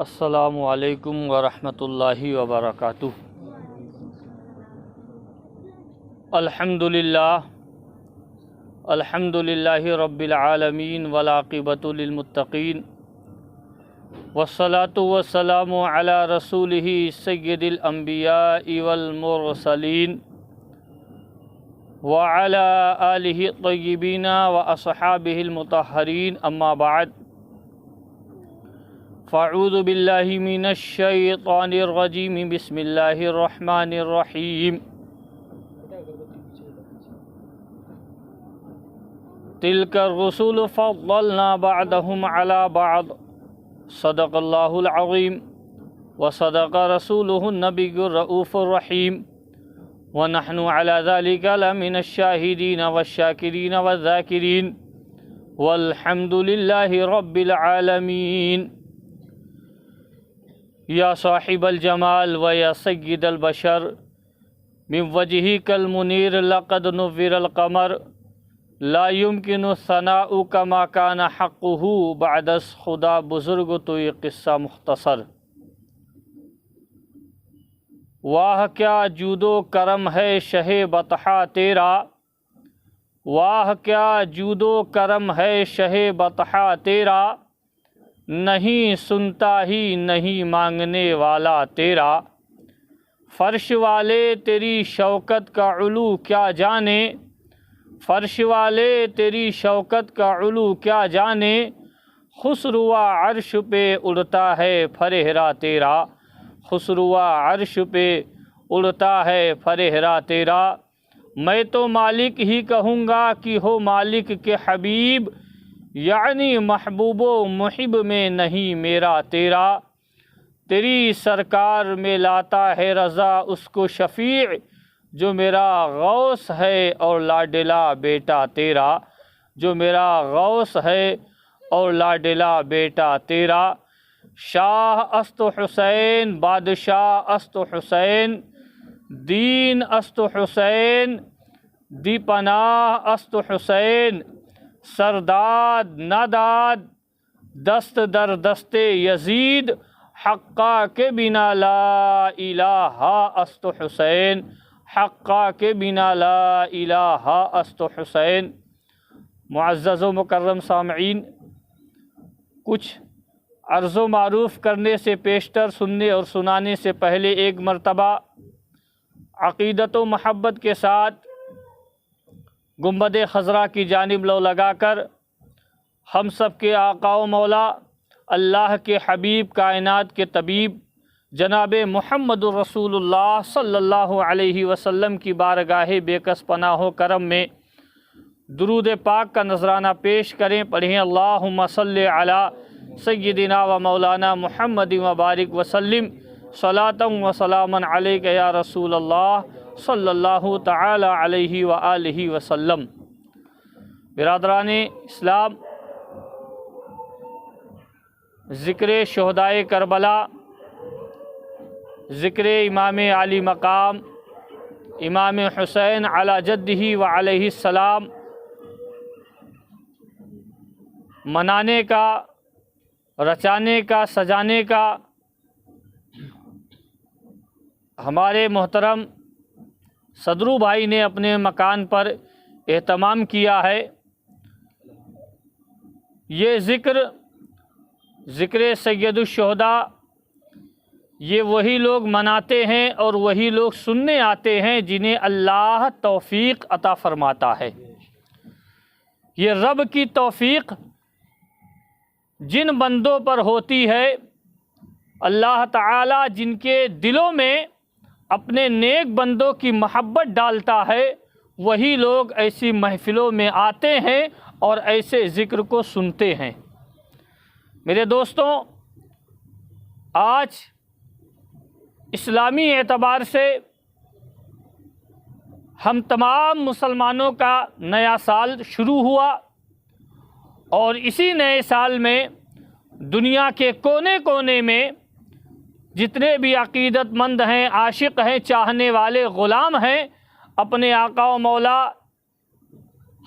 السلام علیکم ورحمۃ اللہ وبرکاتہ۔ الحمد للہ رب العالمین والعاقبۃ للمتقین والصلاة والسلام علی رسولہ سید الانبیاء والمرسلین وعلی آلہ الطیبین واصحابہ المطہرین، اما بعد فاعوذ باللہ من الشیطان الرجیم، بسم اللہ الرحمن الرحیم۔ تلک الرسل فضلنا بعضهم على بعض، صدق اللہ العظیم وصدق رسولہ النبی الرؤوف الرحیم، ونحن على ذلك لمن الشاہدین والشاکرین والذاکرین، والحمد للہ رب العالمین۔ یا صاحب الجمال و یا سید البشر، من وجہک المنیر لقد نور القمر، لا يمکن الثناء کما کان حقہ بعد از خدا بزرگ تو یہ قصہ مختصر۔ واہ کیا جود و کرم ہے شہ بطحا تیرا، واہ کیا جود و کرم ہے شہ بطحا تیرا، نہیں سنتا ہی نہیں مانگنے والا تیرا، فرش والے تیری شوکت کا علو کیا جانے، فرش والے تیری شوکت کا علو کیا جانے، خسروا عرش پہ اڑتا ہے فرہرا تیرا، خسروا عرش پہ اڑتا ہے فرہرا تیرا۔ میں تو مالک ہی کہوں گا کہ ہو مالک کے حبیب، یعنی محبوب و محب میں نہیں میرا تیرا، تیری سرکار میں لاتا ہے رضا اس کو شفیع، جو میرا غوث ہے اور لاڈلا بیٹا تیرا، جو میرا غوث ہے اور لاڈلا بیٹا تیرا۔ شاہ است حسین، بادشاہ است حسین، دین است حسین، دی پناہ است حسین، سرداد ناداد دست در دست یزید، حقا کے بنا لا الہ است حسین، حقا کے بنا لا الہ است حسین۔ معزز و مکرم سامعین، کچھ عرض و معروف کرنے سے پیشتر سننے اور سنانے سے پہلے ایک مرتبہ عقیدت و محبت کے ساتھ گنبد خضرا کی جانب لو لگا کر ہم سب کے آقا و مولا اللہ کے حبیب کائنات کے طبیب جناب محمد الرسول اللہ صلی اللہ علیہ وسلم کی بارگاہ بے کس پناہ و کرم میں درود پاک کا نذرانہ پیش کریں۔ پڑھیں اللہم صلی علی سیدنا و مولانا محمد وبارک وسلم، صلاۃ و سلاما علیک یا رسول اللہ صلی اللہ تعالی علیہ وآلہ وسلم۔ برادران اسلام، ذکر شہدائے کربلا، ذکر امام علی مقام امام حسین علی جدہ و علیہ السلام منانے کا، رچانے کا، سجانے کا ہمارے محترم صدرو بھائی نے اپنے مکان پر اہتمام کیا ہے۔ یہ ذکر سید الشہداء یہ وہی لوگ مناتے ہیں اور وہی لوگ سننے آتے ہیں جنہیں اللہ توفیق عطا فرماتا ہے۔ یہ رب کی توفیق جن بندوں پر ہوتی ہے، اللہ تعالی جن کے دلوں میں اپنے نیک بندوں کی محبت ڈالتا ہے، وہی لوگ ایسی محفلوں میں آتے ہیں اور ایسے ذکر کو سنتے ہیں۔ میرے دوستوں، آج اسلامی اعتبار سے ہم تمام مسلمانوں کا نیا سال شروع ہوا، اور اسی نئے سال میں دنیا کے کونے کونے میں جتنے بھی عقیدت مند ہیں، عاشق ہیں، چاہنے والے غلام ہیں، اپنے آقا و مولا،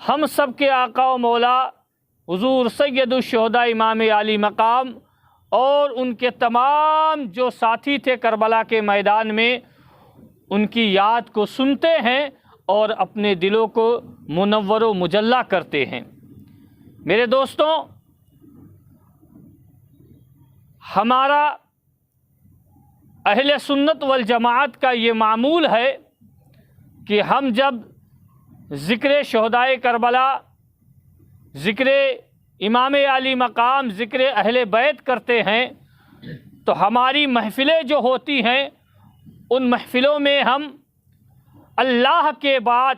ہم سب کے آقا و مولا حضور سید الشہداء امام علی مقام اور ان کے تمام جو ساتھی تھے کربلا کے میدان میں، ان کی یاد کو سنتے ہیں اور اپنے دلوں کو منور و مجلہ کرتے ہیں۔ میرے دوستوں، ہمارا اہل سنت والجماعت کا یہ معمول ہے کہ ہم جب ذکر شہدائے کربلا، ذکر امام علی مقام، ذکر اہل بیت کرتے ہیں تو ہماری محفلیں جو ہوتی ہیں ان محفلوں میں ہم اللہ کے بعد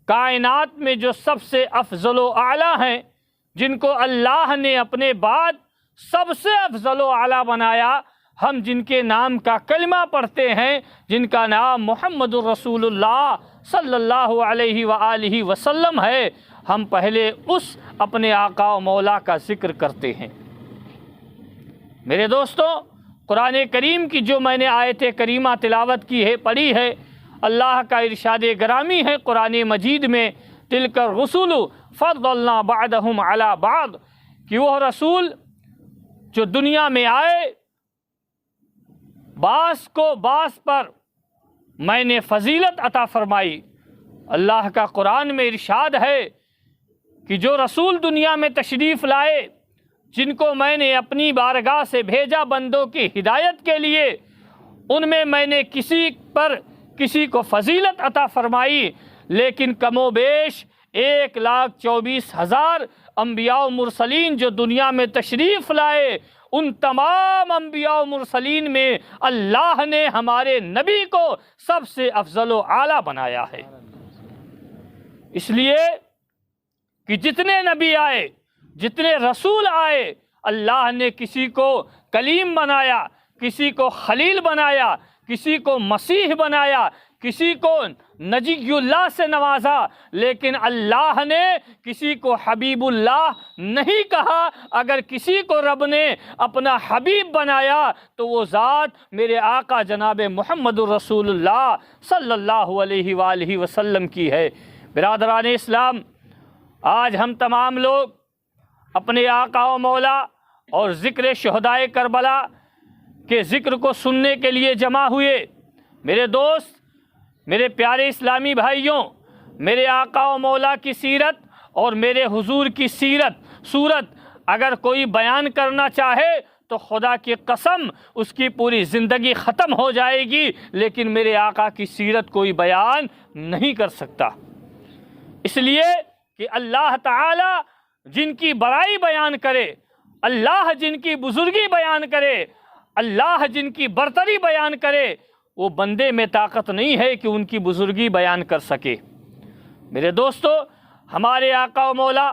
کائنات میں جو سب سے افضل و اعلیٰ ہیں، جن کو اللہ نے اپنے بعد سب سے افضل و اعلیٰ بنایا، ہم جن کے نام کا کلمہ پڑھتے ہیں، جن کا نام محمد الرسول اللہ صلی اللہ علیہ وآلہ وسلم ہے، ہم پہلے اس اپنے آقا و مولا کا ذکر کرتے ہیں۔ میرے دوستوں، قرآن کریم کی جو میں نے آیت کریمہ تلاوت کی ہے، پڑھی ہے، اللہ کا ارشاد گرامی ہے قرآن مجید میں، تلک الرسل فضلنا بعضهم علی بعض، کہ وہ رسول جو دنیا میں آئے، بعض کو بعض پر میں نے فضیلت عطا فرمائی۔ اللہ کا قرآن میں ارشاد ہے کہ جو رسول دنیا میں تشریف لائے، جن کو میں نے اپنی بارگاہ سے بھیجا بندوں کی ہدایت کے لیے، ان میں نے کسی کو فضیلت عطا فرمائی، لیکن کم و بیش 1,24,000 انبیاء و مرسلین جو دنیا میں تشریف لائے، ان تمام انبیاء و مرسلین میں اللہ نے ہمارے نبی کو سب سے افضل و اعلیٰ بنایا ہے۔ اس لیے کہ جتنے نبی آئے، جتنے رسول آئے، اللہ نے کسی کو کلیم بنایا، کسی کو خلیل بنایا، کسی کو مسیح بنایا، کسی کو نجی اللہ سے نوازا، لیکن اللہ نے کسی کو حبیب اللہ نہیں کہا۔ اگر کسی کو رب نے اپنا حبیب بنایا تو وہ ذات میرے آقا جناب محمد الرسول اللہ صلی اللہ علیہ وآلہ وسلم کی ہے۔ برادران اسلام، آج ہم تمام لوگ اپنے آقا و مولا اور ذکر شہدائے کربلا کے ذکر کو سننے کے لیے جمع ہوئے۔ میرے دوست، میرے پیارے اسلامی بھائیوں، میرے آقا و مولا کی سیرت اور میرے حضور کی صورت اگر کوئی بیان کرنا چاہے تو خدا کی قسم اس کی پوری زندگی ختم ہو جائے گی، لیکن میرے آقا کی سیرت کوئی بیان نہیں کر سکتا۔ اس لیے کہ اللہ تعالی جن کی بڑائی بیان کرے، اللہ جن کی بزرگی بیان کرے، اللہ جن کی برتری بیان کرے، وہ بندے میں طاقت نہیں ہے کہ ان کی بزرگی بیان کر سکے۔ میرے دوستو، ہمارے آقا و مولا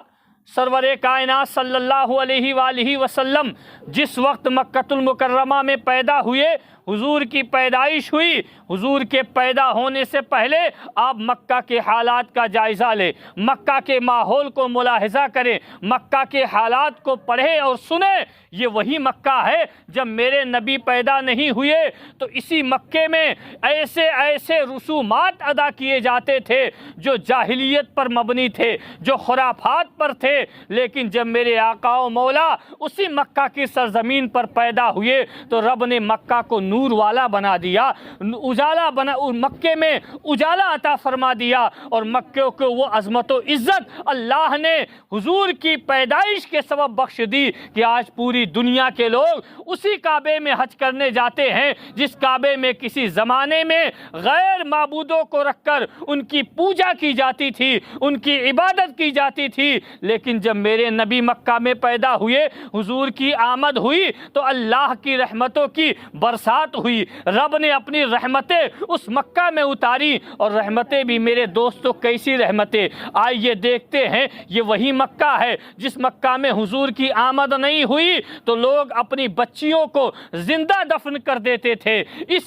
سرور کائنات صلی اللہ علیہ وآلہ وسلم جس وقت مکہ المکرمہ میں پیدا ہوئے، حضور کی پیدائش ہوئی، حضور کے پیدا ہونے سے پہلے آپ مکہ کے حالات کا جائزہ لیں، مکہ کے ماحول کو ملاحظہ کریں، مکہ کے حالات کو پڑھیں اور سنیں۔ یہ وہی مکہ ہے جب میرے نبی پیدا نہیں ہوئے تو اسی مکے میں ایسے ایسے رسومات ادا کیے جاتے تھے جو جاہلیت پر مبنی تھے، جو خرافات پر تھے، لیکن جب میرے آقا و مولا اسی مکہ کی سرزمین پر پیدا ہوئے تو رب نے مکہ کو نور والا بنا دیا، مکے میں اجالا عطا فرما دیا، اور مکے کو وہ عظمت و عزت اللہ نے حضور کی پیدائش کے سبب بخش دی کہ آج پوری دنیا کے لوگ اسی کعبے میں حج کرنے جاتے ہیں جس کعبے میں کسی زمانے میں غیر معبودوں کو رکھ کر ان کی پوجا کی جاتی تھی، ان کی عبادت کی جاتی تھی، لیکن جب میرے نبی مکہ میں پیدا ہوئے، حضور کی آمد ہوئی تو اللہ کی رحمتوں کی برسات ہوئی، رب نے اپنی رحمتیں اس مکہ میں اتاری، اور رحمتیں بھی میرے دوستوں کیسی رحمتیں، آئیے دیکھتے ہیں۔ یہ وہی مکہ ہے جس مکہ میں حضور کی آمد نہیں ہوئی تو لوگ اپنی بچیوں کو زندہ دفن کر دیتے تھے،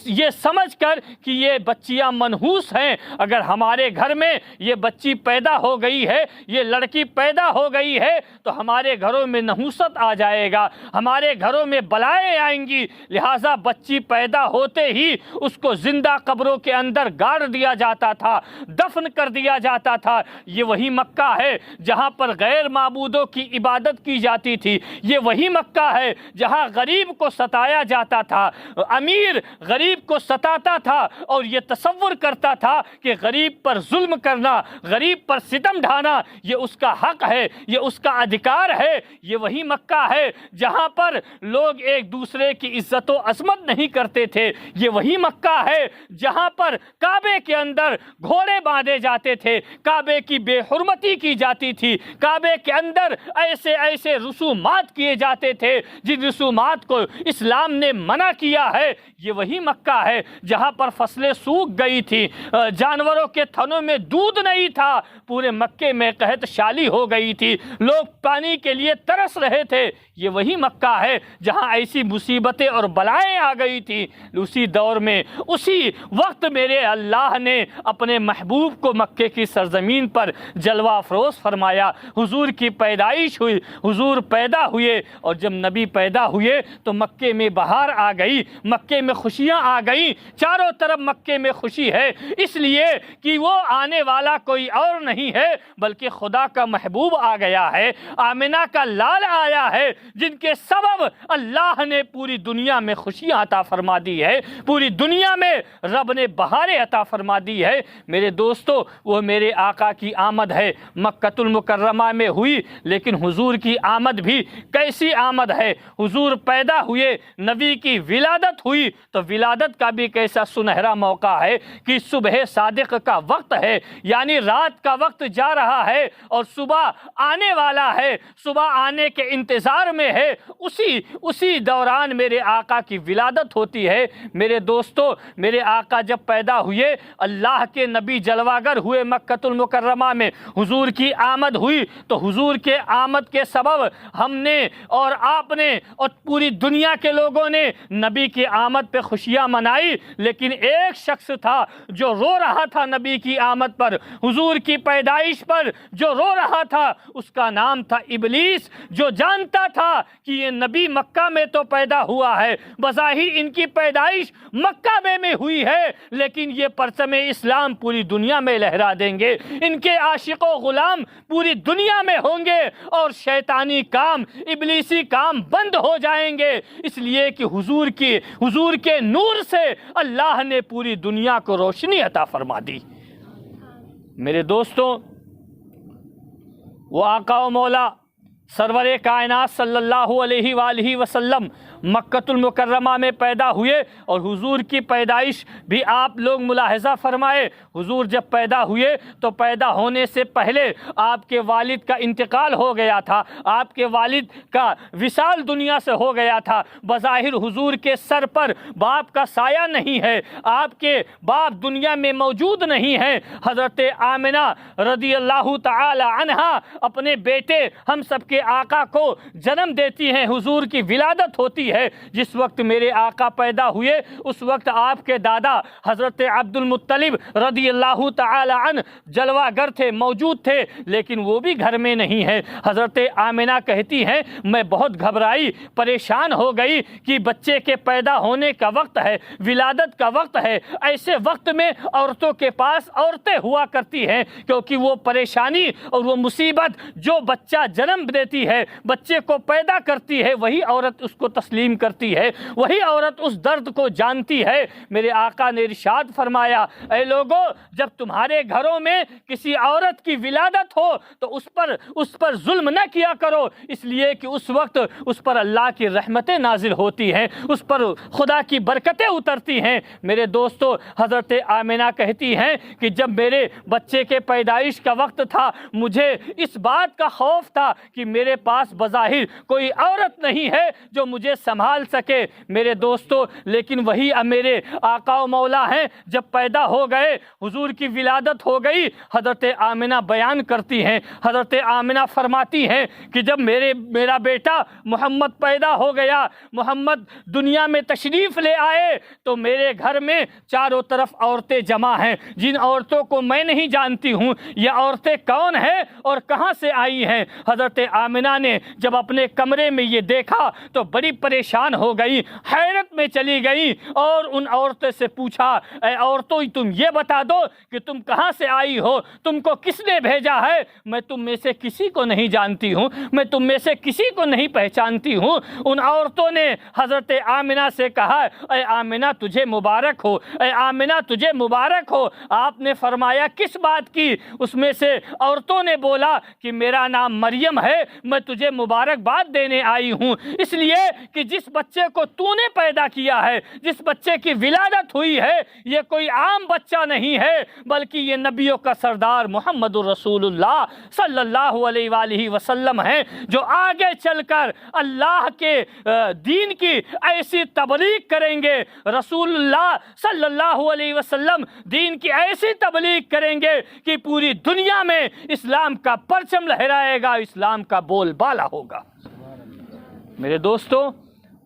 یہ سمجھ کر کہ یہ بچیاں منحوس ہیں۔ اگر ہمارے گھر میں یہ بچی پیدا ہو گئی ہے، یہ لڑکی پیدا ہو ہو گئی ہے تو ہمارے گھروں میں نحوست آ جائے گا، ہمارے گھروں میں بلائیں آئیں گی، لہٰذا بچی پیدا ہوتے ہی اس کو زندہ قبروں کے اندر گاڑ دیا جاتا تھا، دفن کر دیا جاتا تھا۔ یہ وہی مکہ ہے جہاں پر غیر معبودوں کی عبادت کی جاتی تھی، یہ وہی مکہ ہے جہاں غریب کو ستایا جاتا تھا، امیر غریب کو ستاتا تھا اور یہ تصور کرتا تھا کہ غریب پر ظلم کرنا، غریب پر ستم ڈھانا یہ اس کا حق ہے، یہ اس کا ادھکار ہے۔ یہ وہی مکہ ہے جہاں پر لوگ ایک دوسرے کی عزت و عظمت نہیں کرتے تھے، یہ وہی مکہ ہے جہاں پر کعبے کے اندر گھوڑے باندھے جاتے تھے، کعبے کی بے حرمتی کی جاتی تھی، کعبے کے اندر ایسے ایسے رسومات کیے جاتے تھے جن رسومات کو اسلام نے منع کیا ہے۔ یہ وہی مکہ ہے جہاں پر فصلیں سوکھ گئی تھی، جانوروں کے تھنوں میں دودھ نہیں تھا، پورے مکے میں قحط شالی ہو گئی تھی، لوگ پانی کے لیے ترس رہے تھے۔ یہ وہی مکہ ہے جہاں ایسی مصیبتیں اور بلائیں آ گئی تھی۔ اسی دور میں اسی وقت میرے اللہ نے اپنے محبوب کو مکے کی سرزمین پر جلوہ افروز فرمایا، حضور کی پیدائش ہوئی، حضور پیدا ہوئے، اور جب نبی پیدا ہوئے تو مکے میں بہار آ گئی، مکے میں خوشیاں آ گئیں، چاروں طرف مکے میں خوشی ہے، اس لیے کہ وہ آنے والا کوئی اور نہیں ہے بلکہ خدا کا محبوب آ گیا ہے، آمنہ کا لال آیا ہے، جن کے سبب اللہ نے پوری دنیا میں خوشیاں عطا فرما دی ہے، پوری دنیا میں رب نے بہاریں عطا فرما دی ہے۔ میرے دوستو، وہ میرے آقا کی آمد ہے، مکۃ المکرمہ میں ہوئی، لیکن حضور کی آمد بھی کیسی آمد ہے؟ حضور پیدا ہوئے، نبی کی ولادت ہوئی تو ولادت کا بھی کیسا سنہرا موقع ہے کہ صبح صادق کا وقت ہے، یعنی رات کا وقت جا رہا ہے اور صبح آنے والا ہے، صبح آنے کے انتظار میں ہے، اسی دوران میرے آقا کی ولادت ہوتی ہے۔ میرے دوستو، میرے آقا جب پیدا ہوئے، اللہ کے نبی جلواگر ہوئے مکۃ المکرمہ میں، حضور کی آمد ہوئی تو حضور کے آمد کے سبب ہم نے اور آپ نے اور پوری دنیا کے لوگوں نے نبی کی آمد پہ خوشیاں منائی، لیکن ایک شخص تھا جو رو رہا تھا نبی کی آمد پر، حضور کی پیدائش پر جو رو رہا تھا، اس کا نام تھا ابلیس، جو جانتا تھا کہ یہ نبی مکہ میں تو پیدا ہوا ہے، بظاہر ان کی پیدائش مکہ میں ہوئی ہے، لیکن یہ پرچم اسلام پوری دنیا میں لہرا دیں گے، ان کے عاشق و غلام پوری دنیا میں ہوں گے اور شیطانی کام، ابلیسی کام بند ہو جائیں گے، اس لیے کہ حضور کے نور سے اللہ نے پوری دنیا کو روشنی عطا فرما دی۔ میرے دوستوں، وہ آقا و مولا سرور کائنات صلی اللہ علیہ وآلہ وسلم مکۃ المکرمہ میں پیدا ہوئے، اور حضور کی پیدائش بھی آپ لوگ ملاحظہ فرمائے۔ حضور جب پیدا ہوئے تو پیدا ہونے سے پہلے آپ کے والد کا انتقال ہو گیا تھا، آپ کے والد کا وصال دنیا سے ہو گیا تھا، بظاہر حضور کے سر پر باپ کا سایہ نہیں ہے، آپ کے باپ دنیا میں موجود نہیں ہیں۔ حضرت آمنہ رضی اللہ تعالی عنہا اپنے بیٹے ہم سب کے آقا کو جنم دیتی ہیں، حضور کی ولادت ہوتی ہے۔ جس وقت میرے آقا پیدا ہوئے اس وقت آپ کے دادا حضرت عبد المطلب رضی اللہ تعالی عنہ جلوہ گر تھے، موجود تھے، لیکن وہ بھی گھر میں نہیں ہے۔ حضرت آمنہ کہتی ہیں میں بہت گھبرائی، پریشان ہو گئی کہ بچے کے پیدا ہونے کا وقت ہے، ولادت کا وقت ہے، ایسے وقت میں عورتوں کے پاس عورتیں ہوا کرتی ہیں، کیونکہ وہ پریشانی اور وہ مصیبت جو بچہ جنم دیتی ہے، بچے کو پیدا کرتی ہے، وہی عورت اس کو تسلیم کرتی ہے، وہی عورت اس درد کو جانتی ہے۔ میرے آقا نے ارشاد فرمایا اے لوگو، جب تمہارے گھروں میں کسی عورت کی ولادت ہو تو اس پر ظلم نہ کیا کرو، اس لیے کہ اس وقت اس پر اللہ کی رحمتیں نازل ہوتی ہیں، اس پر خدا کی برکتیں اترتی ہیں۔ میرے دوستو، حضرت آمنہ کہتی ہیں کہ جب میرے بچے کے پیدائش کا وقت تھا، مجھے اس بات کا خوف تھا کہ میرے پاس بظاہر کوئی عورت نہیں ہے جو مجھے سنبھال سکے۔ میرے دوستو، لیکن وہی میرے آقا و مولا ہیں، جب پیدا ہو گئے، حضور کی ولادت ہو گئی، حضرت آمنہ بیان کرتی ہیں، حضرت آمنہ فرماتی ہیں کہ جب میرا بیٹا محمد پیدا ہو گیا، محمد دنیا میں تشریف لے آئے، تو میرے گھر میں چاروں طرف عورتیں جمع ہیں، جن عورتوں کو میں نہیں جانتی ہوں، یہ عورتیں کون ہیں اور کہاں سے آئی ہیں۔ حضرت آمنہ نے جب اپنے کمرے میں یہ دیکھا تو بڑی پریشان ہو گئی، حیرت میں چلی گئی، اور ان عورتوں سے پوچھا، اے عورتوں، تم یہ بتا دو کہ تم کہاں سے آئی ہو، تم کو کس نے بھیجا ہے؟ میں تم میں سے کسی کو نہیں جانتی ہوں، میں تم میں سے کسی کو نہیں پہچانتی ہوں۔ ان عورتوں نے حضرت آمنہ سے کہا، اے آمنہ تجھے مبارک ہو، اے آمنہ تجھے مبارک ہو۔ آپ نے فرمایا کس بات کی؟ اس میں سے عورتوں نے بولا کہ میرا نام مریم ہے، میں تجھے مبارکباد دینے آئی ہوں، اس لیے کہ جس بچے کو تو نے پیدا کیا ہے، جس بچے کی ولادت ہوئی ہے، یہ کوئی عام بچہ نہیں ہے، بلکہ یہ نبیوں کا سردار محمد الرسول اللہ صلی اللہ علیہ وآلہ وسلم ہیں، جو آگے چل کر اللہ کے دین کی ایسی تبلیغ کریں گے۔ رسول اللہ صلی اللہ علیہ وسلم دین کی ایسی تبلیغ کریں گے کہ پوری دنیا میں اسلام کا پرچم لہرائے گا، اسلام کا بول بالا ہوگا۔ میرے دوستو،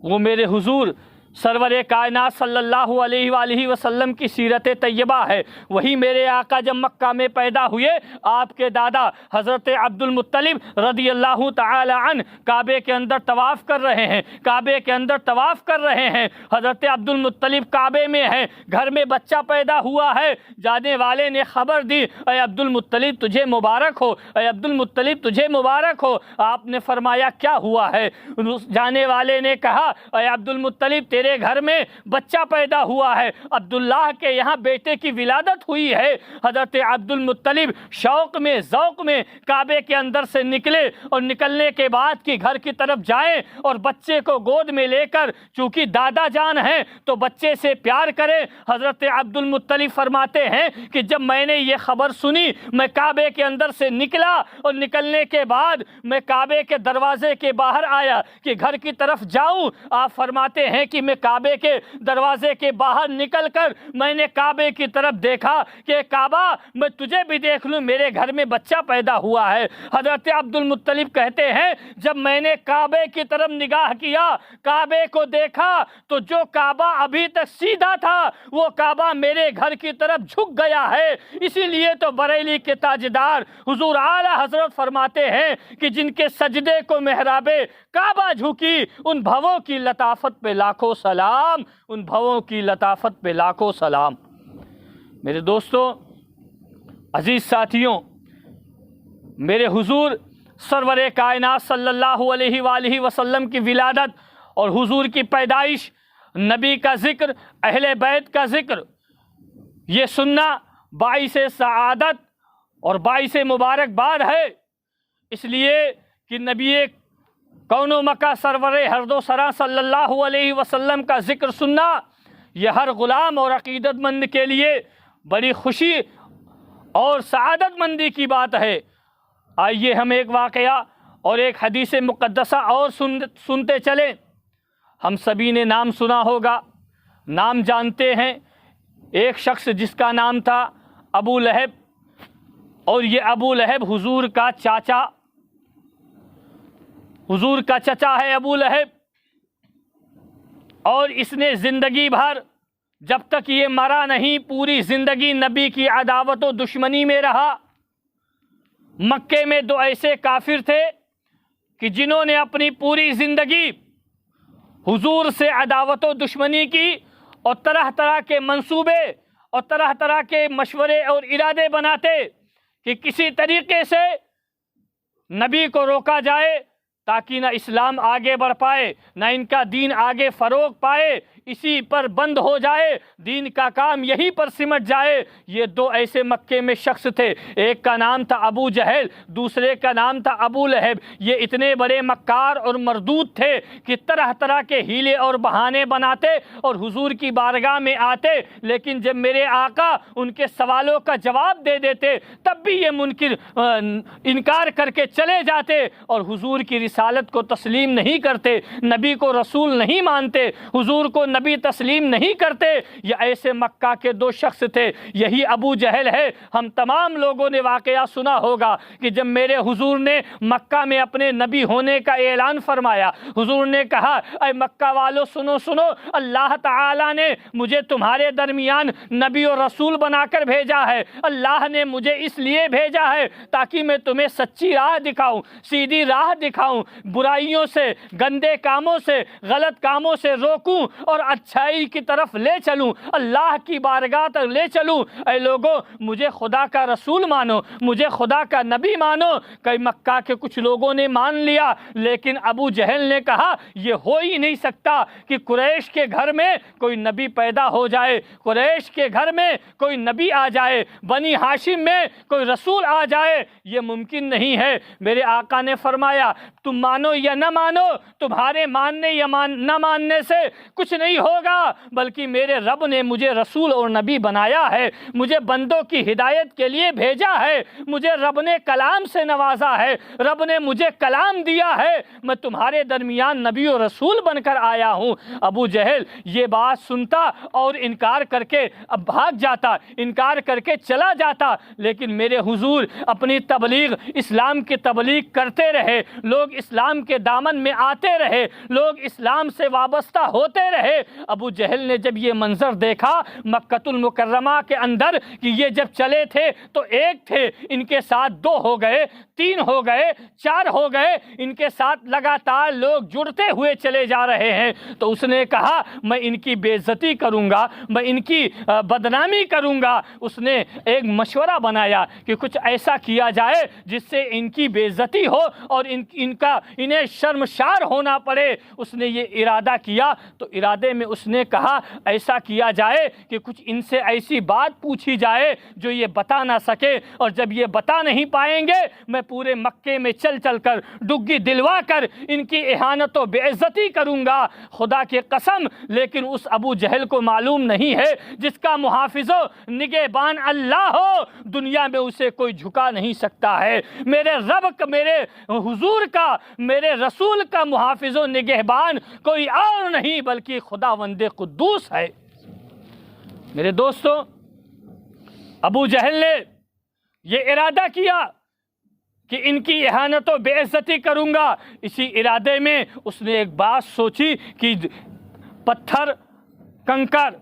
وہ میرے حضور سرور کائنات صلی اللہ علیہ وآلہ وسلم کی سیرت طیبہ ہے۔ وہی میرے آقا جب مکہ میں پیدا ہوئے، آپ کے دادا حضرت عبد المطلب رضی اللہ تعالی عنہ کعبے کے اندر طواف کر رہے ہیں، کعبے کے اندر طواف کر رہے ہیں۔ حضرت عبد المطلب کعبے میں ہیں، گھر میں بچہ پیدا ہوا ہے، جانے والے نے خبر دی، اے عبد المطلب تجھے مبارک ہو، اے عبد المطلب تجھے مبارک ہو۔ آپ نے فرمایا کیا ہوا ہے؟ جانے والے نے کہا، اے عبد المطلب تیرے گھر میں بچہ پیدا ہوا ہے، عبداللہ کے یہاں بیٹے کی ولادت ہوئی ہے۔ حضرت عبد المطلب شوق میں ذوق میں کعبے کے اندر سے نکلے، اور نکلنے کے بعد کہ گھر کی طرف جائیں اور بچے کو گود میں لے کر، چونکہ دادا جان ہیں تو بچے سے پیار کریں، حضرت عبد المطلب فرماتے ہیں کہ جب میں نے یہ خبر سنی، میں کعبے کے اندر سے نکلا، اور نکلنے کے بعد میں کعبے کے دروازے کے باہر آیا کہ گھر کی طرف جاؤں۔ آپ فرماتے ہیں کہ میں کعبے کے دروازے کے باہر نکل کر میں نے کعبے کی طرف دیکھا کہ کعبہ میں تجھے بھی دیکھ لوں، میرے گھر میں بچہ پیدا ہوا ہے۔ حضرت عبد المطلب کہتے ہیں جب میں نے کعبے کی طرف نگاہ کیا، کعبے کو دیکھا، تو جو کعبہ ابھی تک سیدھا تھا وہ کعبہ میرے گھر کی طرف جھک گیا ہے۔ اسی لیے تو بریلی کے تاجدار حضور اعلی حضرت فرماتے ہیں کہ جن کے سجدے کو محراب کعبہ جھکی، ان بھووں کی لطافت پہ لاکھوں سلام، ان بھووں کی لطافت پہ لاکھوں سلام۔ میرے دوستو، عزیز ساتھیوں، میرے حضور سرور کائنات صلی اللہ علیہ وآلہ وسلم کی ولادت اور حضور کی پیدائش، نبی کا ذکر، اہل بیت کا ذکر، یہ سننا باعث سعادت اور باعث مبارکباد ہے، اس لیے کہ نبی کون و مکہ سرور ہرد و سرا صلی اللہ علیہ وسلم کا ذکر سننا، یہ ہر غلام اور عقیدت مند کے لیے بڑی خوشی اور سعادت مندی کی بات ہے۔ آئیے ہم ایک واقعہ اور ایک حدیث مقدسہ اور سنتے چلیں۔ ہم سبھی نے نام سنا ہوگا، نام جانتے ہیں، ایک شخص جس کا نام تھا ابو لہب، اور یہ ابو لہب حضور کا چاچا، حضور کا چچا ہے ابو لہب، اور اس نے زندگی بھر جب تک یہ مرا نہیں پوری زندگی نبی کی عداوت و دشمنی میں رہا۔ مکے میں دو ایسے کافر تھے کہ جنہوں نے اپنی پوری زندگی حضور سے عداوت و دشمنی کی، اور طرح طرح کے منصوبے اور طرح طرح کے مشورے اور ارادے بناتے کہ کسی طریقے سے نبی کو روکا جائے، تاکہ نہ اسلام آگے بڑھ پائے نہ ان کا دین آگے فروغ پائے، اسی پر بند ہو جائے، دین کا کام یہی پر سمٹ جائے۔ یہ دو ایسے مکے میں شخص تھے، ایک کا نام تھا ابو جہل، دوسرے کا نام تھا ابو لہب۔ یہ اتنے بڑے مکار اور مردود تھے کہ طرح طرح کے ہیلے اور بہانے بناتے اور حضور کی بارگاہ میں آتے، لیکن جب میرے آقا ان کے سوالوں کا جواب دے دیتے تب بھی یہ منکر انکار کر کے چلے جاتے اور حضور کی رسالت کو تسلیم نہیں کرتے، نبی کو رسول نہیں مانتے، حضور کو نبی تسلیم نہیں کرتے۔ یہ ایسے مکہ کے دو شخص تھے، یہی ابو جہل ہے۔ ہم تمام لوگوں نے واقعہ سنا ہوگا کہ جب میرے حضور نے مکہ میں اپنے نبی ہونے کا اعلان فرمایا، حضور نے کہا اے مکہ والو سنو سنو، اللہ تعالی نے مجھے تمہارے درمیان نبی اور رسول بنا کر بھیجا ہے۔ اللہ نے مجھے اس لیے بھیجا ہے تاکہ میں تمہیں سچی راہ دکھاؤں، سیدھی راہ دکھاؤں، برائیوں سے، گندے کاموں سے، غلط کاموں سے روکوں اور اچھائی کی طرف لے چلوں، اللہ کی بارگاہ تک لے چلوں۔ اے لوگوں، مجھے خدا کا رسول مانو، مجھے خدا کا نبی مانو۔ کئی مکہ کے کچھ لوگوں نے مان لیا، لیکن ابو جہل نے کہا یہ ہو ہی نہیں سکتا کہ قریش کے گھر میں کوئی نبی پیدا ہو جائے، قریش کے گھر میں کوئی نبی آ جائے، بنی ہاشم میں کوئی رسول آ جائے، یہ ممکن نہیں ہے۔ میرے آقا نے فرمایا تم مانو یا نہ مانو، تمہارے ماننے یا نہ ماننے سے کچھ نہیں ہوگا، بلکہ میرے رب نے مجھے رسول اور نبی بنایا ہے، مجھے بندوں کی ہدایت کے لیے بھیجا ہے، مجھے رب نے کلام سے نوازا ہے، رب نے مجھے کلام دیا ہے، میں تمہارے درمیان نبی و رسول بن کر آیا ہوں۔ ابو جہل یہ بات سنتا اور انکار کر کے اب بھاگ جاتا، انکار کر کے چلا جاتا، لیکن میرے حضور اپنی تبلیغ، اسلام کی تبلیغ کرتے رہے، لوگ اسلام کے دامن میں آتے رہے، لوگ اسلام سے وابستہ ہوتے رہے۔ ابو جہل نے جب یہ منظر دیکھا مکۃ المکرمہ کے اندر کہ یہ جب چلے تھے تو ایک تھے، ان کے ساتھ دو ہو گئے، تین ہو گئے، چار ہو گئے، ان کے ساتھ لگاتار لوگ جڑتے ہوئے چلے جا رہے ہیں، تو اس نے کہا میں ان کی بے عزتی کروں گا، میں ان کی بدنامی کروں گا۔ اس نے ایک مشورہ بنایا کہ کچھ ایسا کیا جائے جس سے ان کی بے عزتی ہو اور انہیں شرمشار ہونا پڑے۔ اس نے یہ ارادہ کیا تو ارادے میں اس نے کہا ایسا کیا جائے کہ کچھ ان سے ایسی بات پوچھی جائے جو یہ بتا نہ سکے، اور جب یہ بتا نہیں پائیں گے میں پورے مکے میں چل چل کر ڈگی دلوا کر ان کی اہانت و بے عزتی کروں گا۔ خدا کی قسم، لیکن اس ابو جہل کو معلوم نہیں ہے جس کا محافظ و نگہبان اللہ ہو، دنیا میں اسے کوئی جھکا نہیں سکتا ہے۔ میرے رب کا، میرے حضور کا، میرے رسول کا محافظ و نگہبان کوئی اور نہیں بلکہ خداوند قدوس ہے۔ میرے دوستو، ابو جہل نے یہ ارادہ کیا کہ ان کی اہانت و بے عزتی کروں گا۔ اسی ارادے میں اس نے ایک بات سوچی کہ پتھر، کنکر،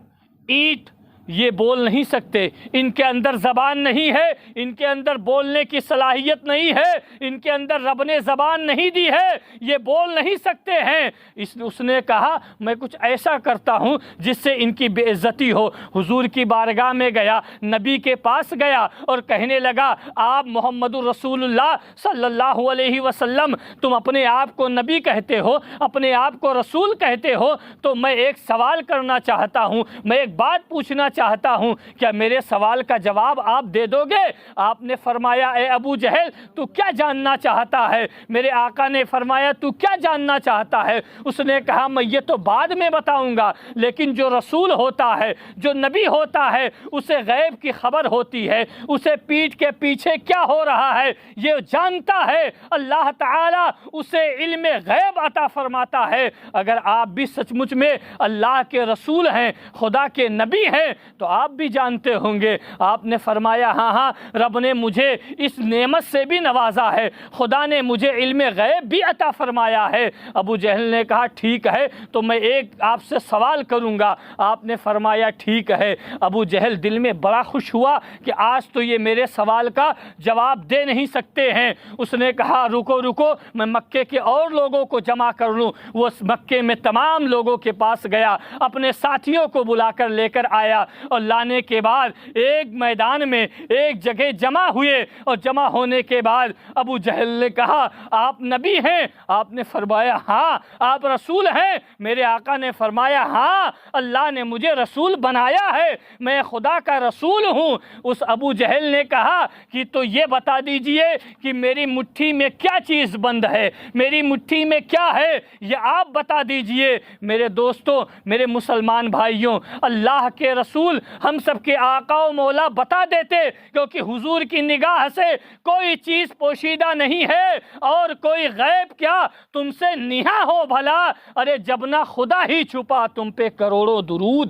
اینٹ یہ بول نہیں سکتے، ان کے اندر زبان نہیں ہے، ان کے اندر بولنے کی صلاحیت نہیں ہے، ان کے اندر رب نے زبان نہیں دی ہے، یہ بول نہیں سکتے ہیں۔ اس نے کہا میں کچھ ایسا کرتا ہوں جس سے ان کی بے عزتی ہو۔ حضور کی بارگاہ میں گیا، نبی کے پاس گیا اور کہنے لگا آپ محمد الرسول اللہ صلی اللہ علیہ وسلم، تم اپنے آپ کو نبی کہتے ہو، اپنے آپ کو رسول کہتے ہو، تو میں ایک سوال کرنا چاہتا ہوں، میں ایک بات پوچھنا چاہتا ہوں، کیا میرے سوال کا جواب آپ دے دو گے؟ آپ نے فرمایا اے ابو جہل تو کیا جاننا چاہتا ہے؟ میرے آقا نے فرمایا تو کیا جاننا چاہتا ہے؟ اس نے کہا میں یہ تو بعد میں بتاؤں گا، لیکن جو رسول ہوتا ہے، جو نبی ہوتا ہے، اسے غیب کی خبر ہوتی ہے، اسے پیٹھ کے پیچھے کیا ہو رہا ہے یہ جانتا ہے۔ اللہ تعالیٰ اسے علم غیب عطا فرماتا ہے۔ اگر آپ بھی سچ مچ میں اللہ کے رسول ہیں، خدا کے نبی ہیں، تو آپ بھی جانتے ہوں گے۔ آپ نے فرمایا ہاں ہاں، رب نے مجھے اس نعمت سے بھی نوازا ہے، خدا نے مجھے علم غیب بھی عطا فرمایا ہے۔ ابو جہل نے کہا ٹھیک ہے، تو میں ایک آپ سے سوال کروں گا۔ آپ نے فرمایا ٹھیک ہے۔ ابو جہل دل میں بڑا خوش ہوا کہ آج تو یہ میرے سوال کا جواب دے نہیں سکتے ہیں۔ اس نے کہا رکو رکو، میں مکے کے اور لوگوں کو جمع کر لوں۔ وہ مکے میں تمام لوگوں کے پاس گیا، اپنے ساتھیوں کو بلا کر لے کر آیا، اور لانے کے بعد ایک میدان میں ایک جگہ جمع ہوئے، اور جمع ہونے کے بعد ابو جہل نے کہا آپ نبی ہیں؟ آپ نے فرمایا ہاں۔ آپ رسول ہیں؟ میرے آقا نے فرمایا ہاں، اللہ نے مجھے رسول بنایا ہے، میں خدا کا رسول ہوں۔ اس ابو جہل نے کہا کہ تو یہ بتا دیجئے کہ میری مٹھی میں کیا چیز بند ہے، میری مٹھی میں کیا ہے، یہ آپ بتا دیجئے۔ میرے دوستوں، میرے مسلمان بھائیوں، اللہ کے رسول ہم سب کے آقا و مولا بتا دیتے، کیونکہ حضور کی نگاہ سے کوئی چیز پوشیدہ نہیں ہے اور کوئی غیب کیا تم سے نہا ہو بھلا، ارے جب نہ خدا ہی چھپا تم پہ کروڑوں درود۔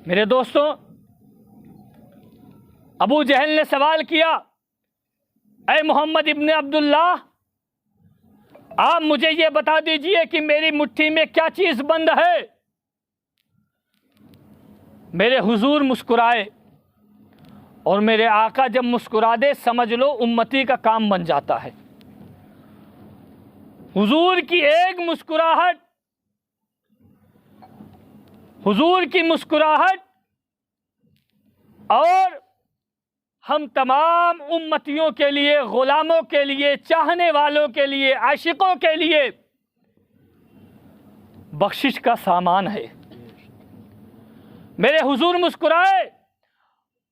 میرے دوستوں، ابو جہل نے سوال کیا اے محمد ابن عبداللہ، آپ مجھے یہ بتا دیجئے کہ میری مٹھی میں کیا چیز بند ہے۔ میرے حضور مسکرائے، اور میرے آقا جب مسکرا دے سمجھ لو امتی کا کام بن جاتا ہے۔ حضور کی ایک مسکراہٹ، حضور کی مسکراہٹ اور ہم تمام امتیوں کے لیے، غلاموں کے لیے، چاہنے والوں کے لیے، عاشقوں کے لیے بخشش کا سامان ہے۔ میرے حضور مسکرائے،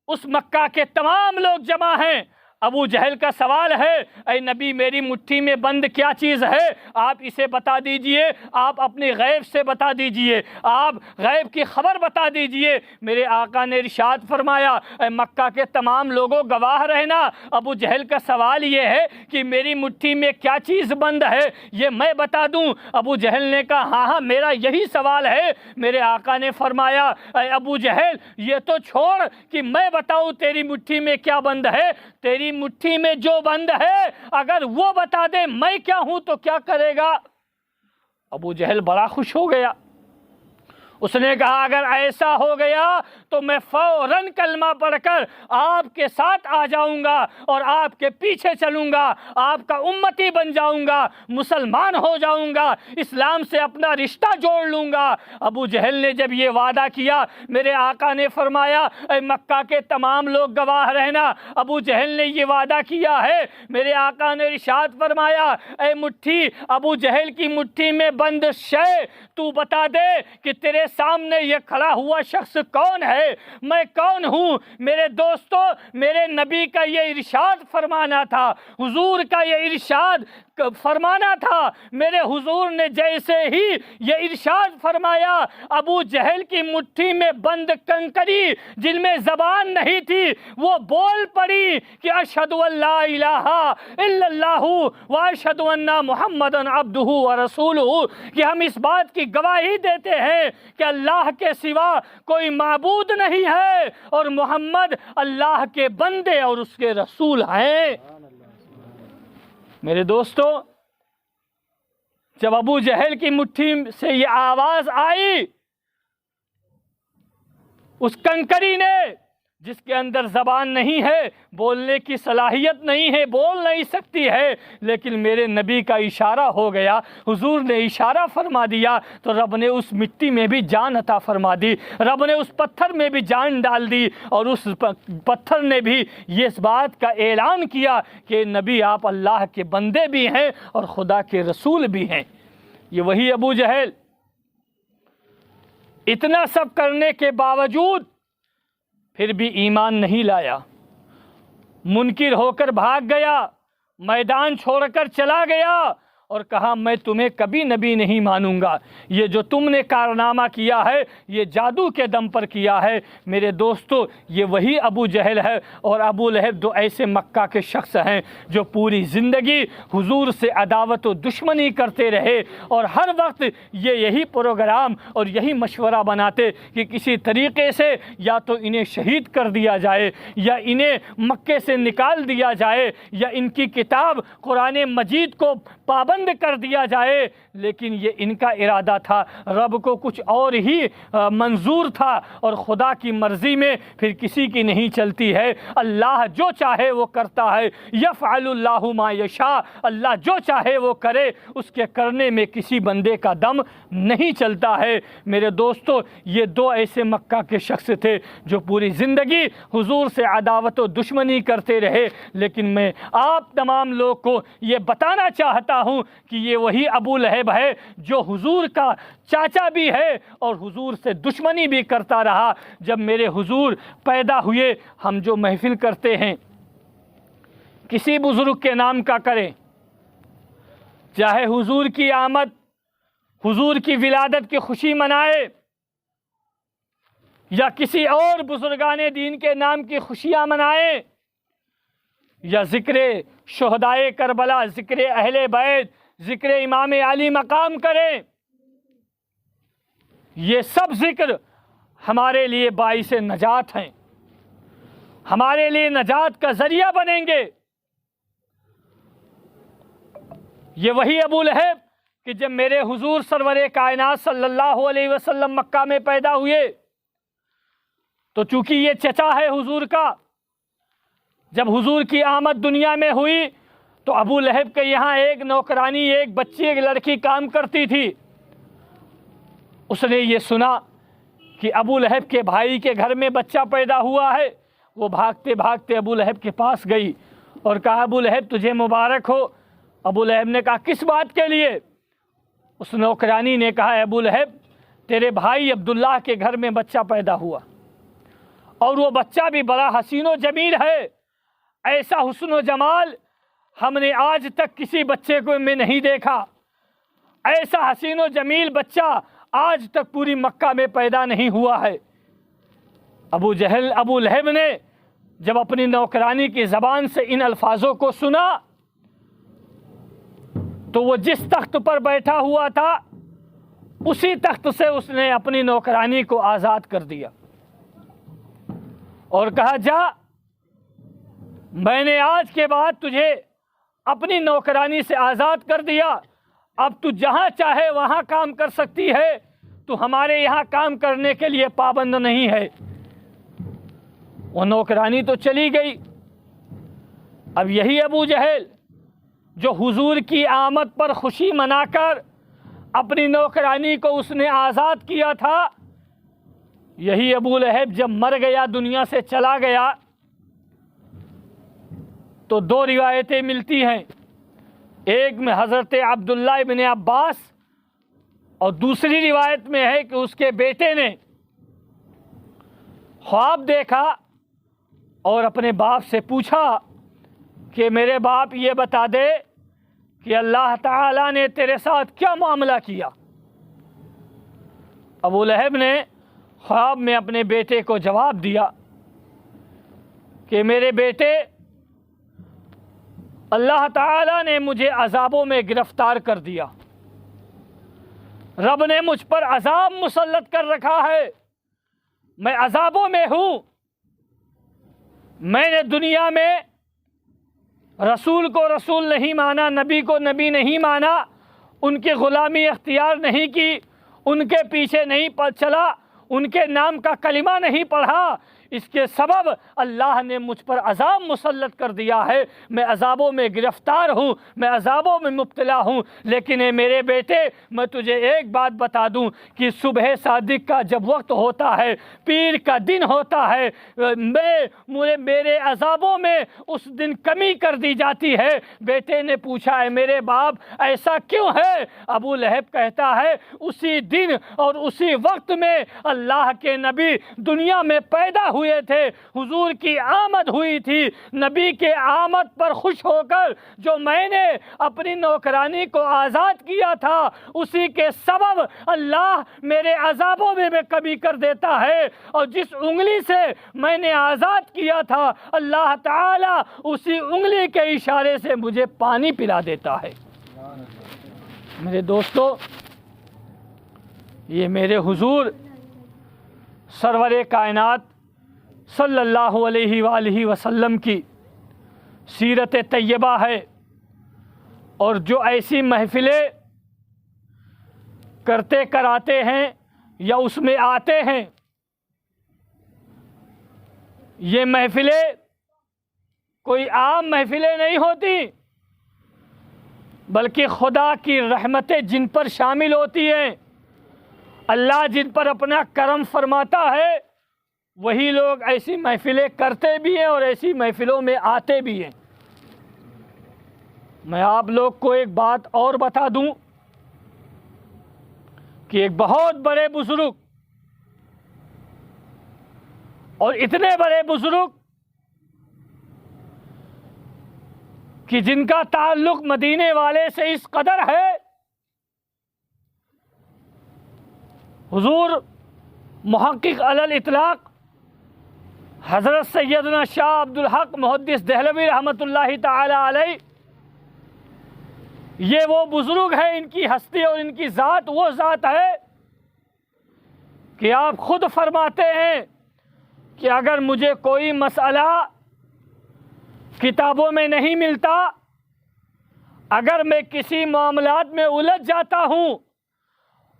اس مکہ کے تمام لوگ جمع ہیں۔ ابو جہل کا سوال ہے اے نبی میری مٹھی میں بند کیا چیز ہے، آپ اسے بتا دیجئے، آپ اپنی غیب سے بتا دیجئے، آپ غیب کی خبر بتا دیجئے۔ میرے آقا نے ارشاد فرمایا اے مکہ کے تمام لوگوں گواہ رہنا، ابو جہل کا سوال یہ ہے کہ میری مٹھی میں کیا چیز بند ہے، یہ میں بتا دوں۔ ابو جہل نے کہا ہاں ہاں میرا یہی سوال ہے۔ میرے آقا نے فرمایا اے ابو جہل یہ تو چھوڑ کہ میں بتاؤں تیری مٹھی میں کیا بند ہے، تیری مٹھی میں جو بند ہے اگر وہ بتا دے میں کیا ہوں تو کیا کرے گا؟ ابو جہل بڑا خوش ہو گیا، اس نے کہا اگر ایسا ہو گیا تو میں فوراً کلمہ پڑھ کر آپ کے ساتھ آ جاؤں گا اور آپ کے پیچھے چلوں گا، آپ کا امتی بن جاؤں گا، مسلمان ہو جاؤں گا، اسلام سے اپنا رشتہ جوڑ لوں گا۔ ابو جہل نے جب یہ وعدہ کیا، میرے آقا نے فرمایا اے مکہ کے تمام لوگ گواہ رہنا، ابو جہل نے یہ وعدہ کیا ہے۔ میرے آقا نے ارشاد فرمایا اے مٹھی، ابو جہل کی مٹھی میں بند شے تو بتا دے کہ تیرے سامنے یہ کھڑا ہوا شخص کون ہے، میں کون ہوں۔ میرے دوستو، میرے نبی کا یہ ارشاد فرمانا تھا، حضور کا یہ ارشاد فرمانا تھا۔ میرے حضور نے جیسے ہی یہ ارشاد فرمایا، ابو جہل کی مٹھی میں بند کنکری جن میں زبان نہیں تھی وہ بول پڑی کہ اشہد ان لا الہ الا اللہ و اشہد ان محمد عبدہ و رسولہ، کہ ہم اس بات کی گواہی دیتے ہیں کہ اللہ کے سوا کوئی معبود نہیں ہے اور محمد اللہ کے بندے اور اس کے رسول ہیں۔ میرے دوستو، جب ابو جہل کی مٹھی سے یہ آواز آئی، اس کنکری نے جس کے اندر زبان نہیں ہے، بولنے کی صلاحیت نہیں ہے، بول نہیں سکتی ہے، لیکن میرے نبی کا اشارہ ہو گیا، حضور نے اشارہ فرما دیا تو رب نے اس مٹی میں بھی جان عطا فرما دی، رب نے اس پتھر میں بھی جان ڈال دی، اور اس پتھر نے بھی یہ اس بات کا اعلان کیا کہ نبی آپ اللہ کے بندے بھی ہیں اور خدا کے رسول بھی ہیں۔ یہ وہی ابو جہل اتنا سب کرنے کے باوجود پھر بھی ایمان نہیں لایا، منکر ہو کر بھاگ گیا، میدان چھوڑ کر چلا گیا اور کہا میں تمہیں کبھی نبی نہیں مانوں گا، یہ جو تم نے کارنامہ کیا ہے یہ جادو کے دم پر کیا ہے۔ میرے دوستو، یہ وہی ابو جہل ہے اور ابو لہب دو ایسے مکہ کے شخص ہیں جو پوری زندگی حضور سے عداوت و دشمنی کرتے رہے، اور ہر وقت یہ یہی پروگرام اور یہی مشورہ بناتے کہ کسی طریقے سے یا تو انہیں شہید کر دیا جائے، یا انہیں مکے سے نکال دیا جائے، یا ان کی کتاب قرآن مجید کو پابند بند کر دیا جائے، لیکن یہ ان کا ارادہ تھا، رب کو کچھ اور ہی منظور تھا، اور خدا کی مرضی میں پھر کسی کی نہیں چلتی ہے۔ اللہ جو چاہے وہ کرتا ہے، یفعل اللہ ما یشاء، اللہ جو چاہے وہ کرے، اس کے کرنے میں کسی بندے کا دم نہیں چلتا ہے۔ میرے دوستو، یہ دو ایسے مکہ کے شخص تھے جو پوری زندگی حضور سے عداوت و دشمنی کرتے رہے، لیکن میں آپ تمام لوگ کو یہ بتانا چاہتا ہوں کہ یہ وہی ابو لہب ہے جو حضور کا چاچا بھی ہے اور حضور سے دشمنی بھی کرتا رہا۔ جب میرے حضور پیدا ہوئے، ہم جو محفل کرتے ہیں کسی بزرگ کے نام کا کریں، چاہے حضور کی آمد، حضور کی ولادت کی خوشی منائے، یا کسی اور بزرگان دین کے نام کی خوشیاں منائیں، یا ذکر شہدائے کربلا، ذکر اہل بیت، ذکر امام علی مقام کریں، یہ سب ذکر ہمارے لیے باعث نجات ہیں، ہمارے لیے نجات کا ذریعہ بنیں گے۔ یہ وہی ابو لہب کہ جب میرے حضور سرور کائنات صلی اللہ علیہ وسلم مکہ میں پیدا ہوئے تو چونکہ یہ چچا ہے حضور کا، جب حضور کی آمد دنیا میں ہوئی تو ابو لہب کے یہاں ایک نوکرانی، ایک بچی، ایک لڑکی کام کرتی تھی۔ اس نے یہ سنا کہ ابو لہب کے بھائی کے گھر میں بچہ پیدا ہوا ہے، وہ بھاگتے بھاگتے ابو لہب کے پاس گئی اور کہا، ابو لہب تجھے مبارک ہو۔ ابو لہب نے کہا، کس بات کے لیے؟ اس نوکرانی نے کہا، ابو لہب تیرے بھائی عبداللہ کے گھر میں بچہ پیدا ہوا، اور وہ بچہ بھی بڑا حسین و جمیل ہے، ایسا حسن و جمال ہم نے آج تک کسی بچے کو میں نہیں دیکھا، ایسا حسین و جمیل بچہ آج تک پوری مکہ میں پیدا نہیں ہوا ہے۔ ابو لہب نے جب اپنی نوکرانی کی زبان سے ان الفاظوں کو سنا تو وہ جس تخت پر بیٹھا ہوا تھا اسی تخت سے اس نے اپنی نوکرانی کو آزاد کر دیا اور کہا، جا، میں نے آج کے بعد تجھے اپنی نوکرانی سے آزاد کر دیا، اب تو جہاں چاہے وہاں کام کر سکتی ہے، تو ہمارے یہاں کام کرنے کے لیے پابند نہیں ہے۔ وہ نوکرانی تو چلی گئی۔ اب یہی ابو جہل جو حضور کی آمد پر خوشی منا کر اپنی نوکرانی کو اس نے آزاد کیا تھا، یہی ابو لہب جب مر گیا، دنیا سے چلا گیا، تو دو روایتیں ملتی ہیں، ایک میں حضرت عبداللہ ابن عباس اور دوسری روایت میں ہے کہ اس کے بیٹے نے خواب دیکھا اور اپنے باپ سے پوچھا کہ میرے باپ یہ بتا دے کہ اللہ تعالیٰ نے تیرے ساتھ کیا معاملہ کیا۔ ابو لہب نے خواب میں اپنے بیٹے کو جواب دیا کہ میرے بیٹے، اللہ تعالیٰ نے مجھے عذابوں میں گرفتار کر دیا، رب نے مجھ پر عذاب مسلط کر رکھا ہے، میں عذابوں میں ہوں۔ میں نے دنیا میں رسول کو رسول نہیں مانا، نبی کو نبی نہیں مانا، ان کی غلامی اختیار نہیں کی، ان کے پیچھے نہیں چلا، ان کے نام کا کلمہ نہیں پڑھا، اس کے سبب اللہ نے مجھ پر عذاب مسلط کر دیا ہے، میں عذابوں میں گرفتار ہوں، میں عذابوں میں مبتلا ہوں۔ لیکن اے میرے بیٹے، میں تجھے ایک بات بتا دوں کہ صبح صادق کا جب وقت ہوتا ہے، پیر کا دن ہوتا ہے، میرے عذابوں میں اس دن کمی کر دی جاتی ہے۔ بیٹے نے پوچھا، ہے میرے باپ ایسا کیوں ہے؟ ابو لہب کہتا ہے، اسی دن اور اسی وقت میں اللہ کے نبی دنیا میں پیدا ہوئے تھے، حضور کی آمد ہوئی تھی، نبی کے آمد پر خوش ہو کر جو میں نے اپنی نوکرانی کو آزاد کیا تھا، اسی کے سبب اللہ میرے عذابوں میں کمی کر دیتا ہے، اور جس انگلی سے میں نے آزاد کیا تھا اللہ تعالی اسی انگلی کے اشارے سے مجھے پانی پلا دیتا ہے۔ میرے دوستو، یہ میرے حضور سرور کائنات صلی اللہ علیہ وآلہ وسلم کی سیرت طیبہ ہے، اور جو ایسی محفلیں کرتے کراتے ہیں یا اس میں آتے ہیں، یہ محفلیں کوئی عام محفلیں نہیں ہوتی، بلکہ خدا کی رحمتیں جن پر شامل ہوتی ہیں، اللہ جن پر اپنا کرم فرماتا ہے، وہی لوگ ایسی محفلیں کرتے بھی ہیں اور ایسی محفلوں میں آتے بھی ہیں۔ میں آپ لوگ کو ایک بات اور بتا دوں کہ ایک بہت بڑے بزرگ، اور اتنے بڑے بزرگ کہ جن کا تعلق مدینے والے سے اس قدر ہے، حضور محقق علی الاطلاق حضرت سیدنا شاہ عبدالحق محدث دہلوی رحمۃ اللہ تعالی علیہ، یہ وہ بزرگ ہے، ان کی ہستی اور ان کی ذات وہ ذات ہے کہ آپ خود فرماتے ہیں کہ اگر مجھے کوئی مسئلہ کتابوں میں نہیں ملتا، اگر میں کسی معاملات میں الجھ جاتا ہوں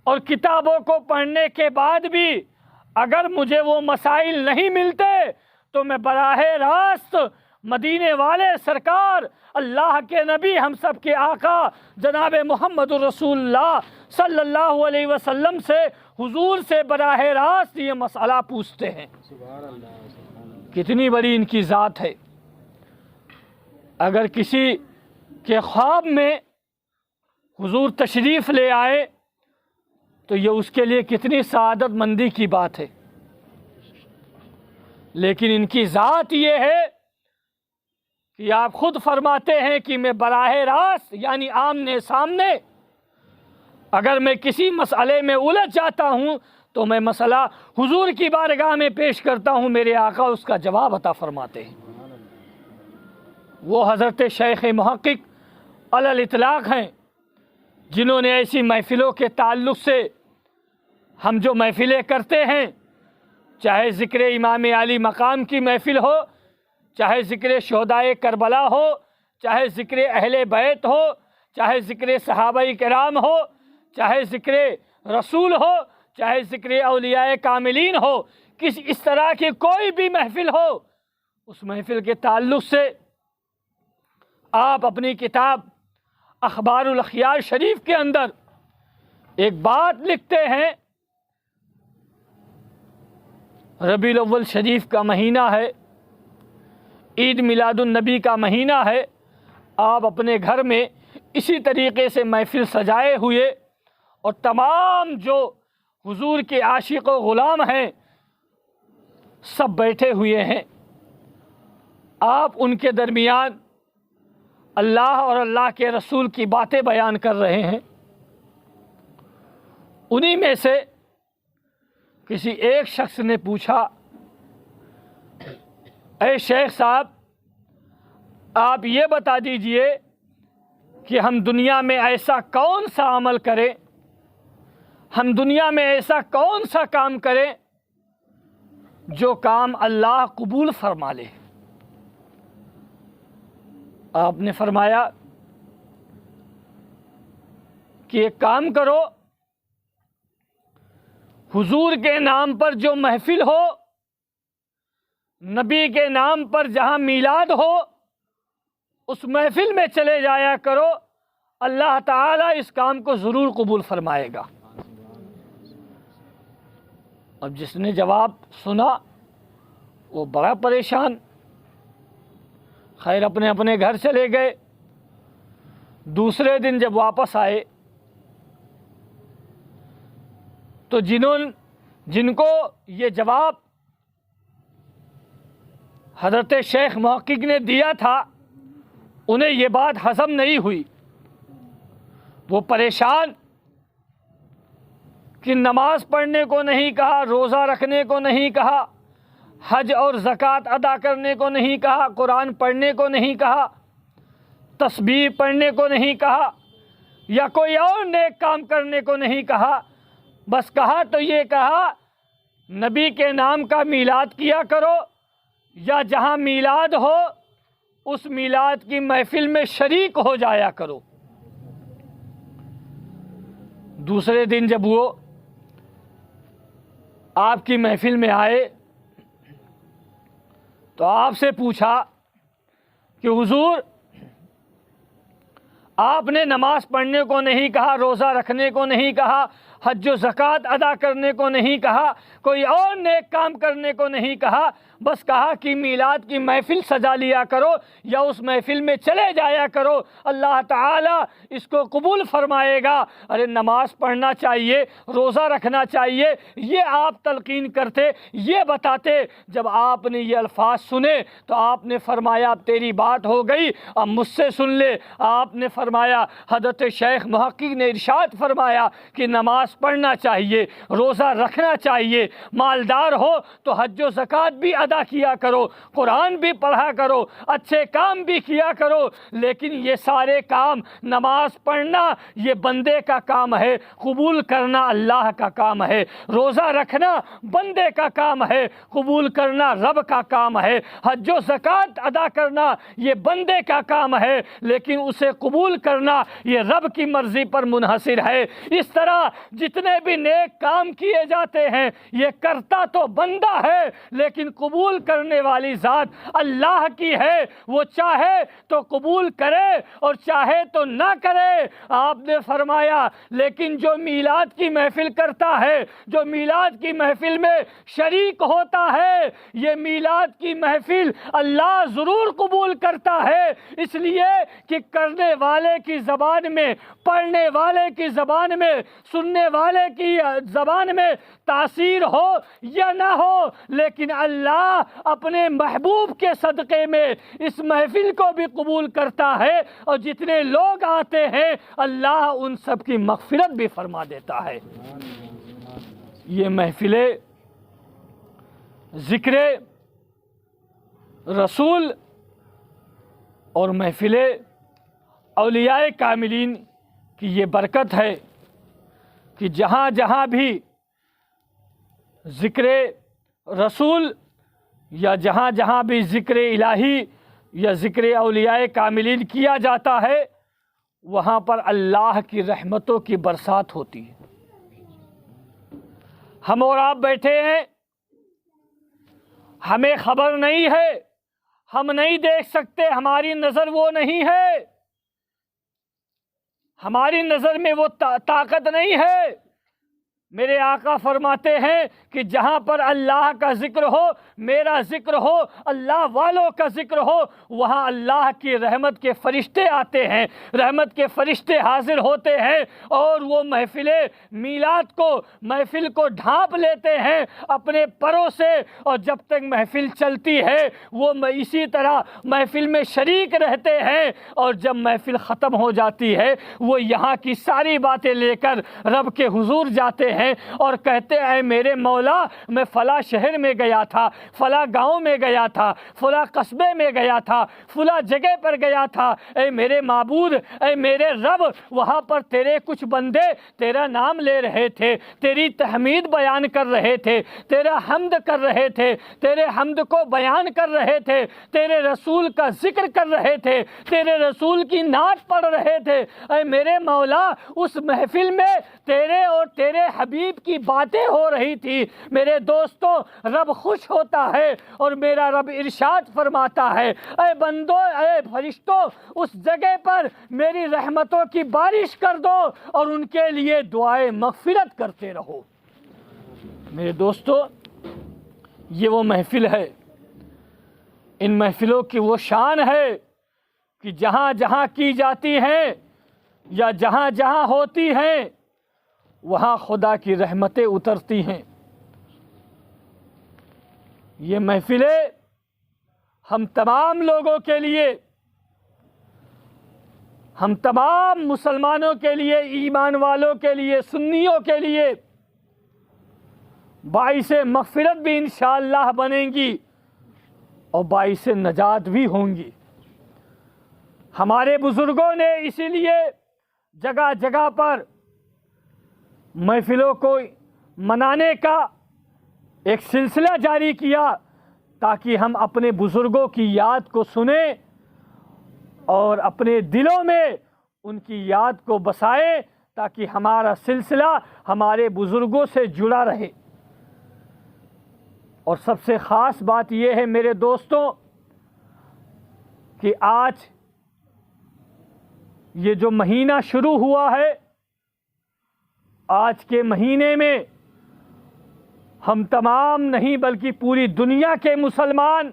اور کتابوں کو پڑھنے کے بعد بھی اگر مجھے وہ مسائل نہیں ملتے، تو میں براہ راست مدینے والے سرکار، اللہ کے نبی، ہم سب کے آقا جناب محمد رسول اللہ صلی اللہ علیہ وسلم سے، حضور سے براہ راست یہ مسئلہ پوچھتے ہیں۔ کتنی بڑی ان کی ذات ہے۔ اگر کسی کے خواب میں حضور تشریف لے آئے تو یہ اس کے لیے کتنی سعادت مندی کی بات ہے، لیکن ان کی ذات یہ ہے کہ آپ خود فرماتے ہیں کہ میں براہ راست، یعنی آمنے سامنے، اگر میں کسی مسئلے میں الجھ جاتا ہوں تو میں مسئلہ حضور کی بارگاہ میں پیش کرتا ہوں، میرے آقا اس کا جواب عطا فرماتے ہیں۔ وہ حضرت شیخ محقق علی الاطلاق ہیں جنہوں نے ایسی محفلوں کے تعلق سے ہم جو محفلیں کرتے ہیں، چاہے ذکر امام علی مقام کی محفل ہو، چاہے ذکر شہدائے کربلا ہو، چاہے ذکر اہل بیت ہو، چاہے ذکر صحابہ کرام ہو، چاہے ذکر رسول ہو، چاہے ذکر اولیاء کاملین ہو، اس طرح کی کوئی بھی محفل ہو، اس محفل کے تعلق سے آپ اپنی کتاب اخبار الاخیار شریف کے اندر ایک بات لکھتے ہیں۔ ربیع الاول شریف کا مہینہ ہے، عید میلاد النبی کا مہینہ ہے، آپ اپنے گھر میں اسی طریقے سے محفل سجائے ہوئے اور تمام جو حضور کے عاشق و غلام ہیں سب بیٹھے ہوئے ہیں، آپ ان کے درمیان اللہ اور اللہ کے رسول کی باتیں بیان کر رہے ہیں۔ انہی میں سے کسی ایک شخص نے پوچھا، اے شیخ صاحب، آپ یہ بتا دیجئے کہ ہم دنیا میں ایسا کون سا عمل کریں، ہم دنیا میں ایسا کون سا کام کریں جو کام اللہ قبول فرما لے۔ آپ نے فرمایا کہ ایک کام کرو، حضور کے نام پر جو محفل ہو، نبی کے نام پر جہاں میلاد ہو، اس محفل میں چلے جایا کرو، اللہ تعالیٰ اس کام کو ضرور قبول فرمائے گا۔ اب جس نے جواب سنا وہ بڑا پریشان، خیر اپنے اپنے گھر چلے گئے۔ دوسرے دن جب واپس آئے تو جن کو یہ جواب حضرت شیخ محقق نے دیا تھا، انہیں یہ بات ہضم نہیں ہوئی۔ وہ پریشان کہ نماز پڑھنے کو نہیں کہا، روزہ رکھنے کو نہیں کہا، حج اور زکوٰۃ ادا کرنے کو نہیں کہا، قرآن پڑھنے کو نہیں کہا، تسبیح پڑھنے کو نہیں کہا، یا کوئی اور نیک کام کرنے کو نہیں کہا، بس کہا تو یہ کہا نبی کے نام کا میلاد کیا کرو، یا جہاں میلاد ہو اس میلاد کی محفل میں شریک ہو جایا کرو۔ دوسرے دن جب وہ آپ کی محفل میں آئے تو آپ سے پوچھا کہ حضور آپ نے نماز پڑھنے کو نہیں کہا، روزہ رکھنے کو نہیں کہا، حج و زکوٰۃ ادا کرنے کو نہیں کہا، کوئی اور نیک کام کرنے کو نہیں کہا، بس کہا کہ میلاد کی محفل سجا لیا کرو یا اس محفل میں چلے جایا کرو، اللہ تعالیٰ اس کو قبول فرمائے گا۔ ارے نماز پڑھنا چاہیے، روزہ رکھنا چاہیے، یہ آپ تلقین کرتے، یہ بتاتے۔ جب آپ نے یہ الفاظ سنے تو آپ نے فرمایا اب تیری بات ہو گئی، اب مجھ سے سن لے۔ آپ نے فرمایا، حضرت شیخ محقق نے ارشاد فرمایا کہ نماز پڑھنا چاہیے، روزہ رکھنا چاہیے، مالدار ہو تو حج و زکوٰۃ بھی ادا کیا کرو، قرآن بھی پڑھا کرو، اچھے کام بھی کیا کرو، لیکن یہ سارے کام، نماز پڑھنا یہ بندے کا کام ہے، قبول کرنا اللہ کا کام ہے، روزہ رکھنا بندے کا کام ہے، قبول کرنا رب کا کام ہے، حج و زکوٰۃ ادا کرنا یہ بندے کا کام ہے، لیکن اسے قبول کرنا یہ رب کی مرضی پر منحصر ہے۔ اس طرح جتنے بھی نیک کام کیے جاتے ہیں یہ کرتا تو بندہ ہے، لیکن قبول کرنے والی ذات اللہ کی ہے، وہ چاہے تو قبول کرے اور چاہے تو نہ کرے۔ آپ نے فرمایا لیکن جو میلاد کی محفل کرتا ہے، جو میلاد کی محفل میں شریک ہوتا ہے، یہ میلاد کی محفل اللہ ضرور قبول کرتا ہے، اس لیے کہ کرنے والے کی زبان میں، پڑھنے والے کی زبان میں، سننے والے کی زبان میں تاثیر ہو یا نہ ہو، لیکن اللہ اپنے محبوب کے صدقے میں اس محفل کو بھی قبول کرتا ہے، اور جتنے لوگ آتے ہیں اللہ ان سب کی مغفرت بھی فرما دیتا ہے۔ یہ محفلیں ذکر رسول اور محفلیں اولیاء کاملین کی یہ برکت ہے کہ جہاں جہاں بھی ذکر رسول یا جہاں جہاں بھی ذکر الہی یا ذکر اولیاء کاملین کیا جاتا ہے وہاں پر اللہ کی رحمتوں کی برسات ہوتی ہے۔ ہم اور آپ بیٹھے ہیں، ہمیں خبر نہیں ہے، ہم نہیں دیکھ سکتے، ہماری نظر وہ نہیں ہے، ہماری نظر میں وہ طاقت نہیں ہے۔ میرے آقا فرماتے ہیں کہ جہاں پر اللہ کا ذکر ہو، میرا ذکر ہو، اللہ والوں کا ذکر ہو، وہاں اللہ کی رحمت کے فرشتے آتے ہیں، رحمت کے فرشتے حاضر ہوتے ہیں، اور وہ محفل میلاد کو، محفل کو ڈھانپ لیتے ہیں اپنے پروں سے، اور جب تک محفل چلتی ہے وہ اسی طرح محفل میں شریک رہتے ہیں، اور جب محفل ختم ہو جاتی ہے وہ یہاں کی ساری باتیں لے کر رب کے حضور جاتے ہیں اور کہتے ہیں اے میرے مولا، میں فلاں شہر میں گیا تھا، فلاں گاؤں میں گیا تھا، فلاں قصبے میں گیا تھا، فلاں جگہ پر گیا تھا، اے میرے معبود، اے میرے رب، وہاں پر تیرے کچھ بندے تیرا نام لے رہے تھے، تیری تحمید بیان کر رہے تھے، تیرا حمد کر رہے تھے، تیرے حمد کو بیان کر رہے تھے، تیرے رسول کا ذکر کر رہے تھے، تیرے رسول کی نعت پڑھ رہے تھے۔ اے میرے مولا، اس محفل میں تیرے اور تیرے حبیب کی باتیں ہو رہی تھی۔ میرے دوستوں، رب خوش ہوتا ہے اور میرا رب ارشاد فرماتا ہے اے بندو، اے فرشتوں، اس جگہ پر میری رحمتوں کی بارش کر دو اور ان کے لیے دعائے مغفرت کرتے رہو۔ میرے دوستوں، یہ وہ محفل ہے، ان محفلوں کی وہ شان ہے کہ جہاں جہاں کی جاتی ہیں یا جہاں جہاں ہوتی ہیں وہاں خدا کی رحمتیں اترتی ہیں۔ یہ محفلیں ہم تمام لوگوں کے لیے، ہم تمام مسلمانوں کے لیے، ایمان والوں کے لیے، سنیوں کے لیے باعث مغفرت بھی انشاءاللہ بنیں گی اور باعث نجات بھی ہوں گی۔ ہمارے بزرگوں نے اسی لیے جگہ جگہ پر محفلوں کو منانے کا ایک سلسلہ جاری کیا تاکہ ہم اپنے بزرگوں کی یاد کو سنیں اور اپنے دلوں میں ان کی یاد کو بسائیں، تاکہ ہمارا سلسلہ ہمارے بزرگوں سے جڑا رہے۔ اور سب سے خاص بات یہ ہے میرے دوستوں کہ آج یہ جو مہینہ شروع ہوا ہے، آج کے مہینے میں ہم تمام نہیں بلکہ پوری دنیا کے مسلمان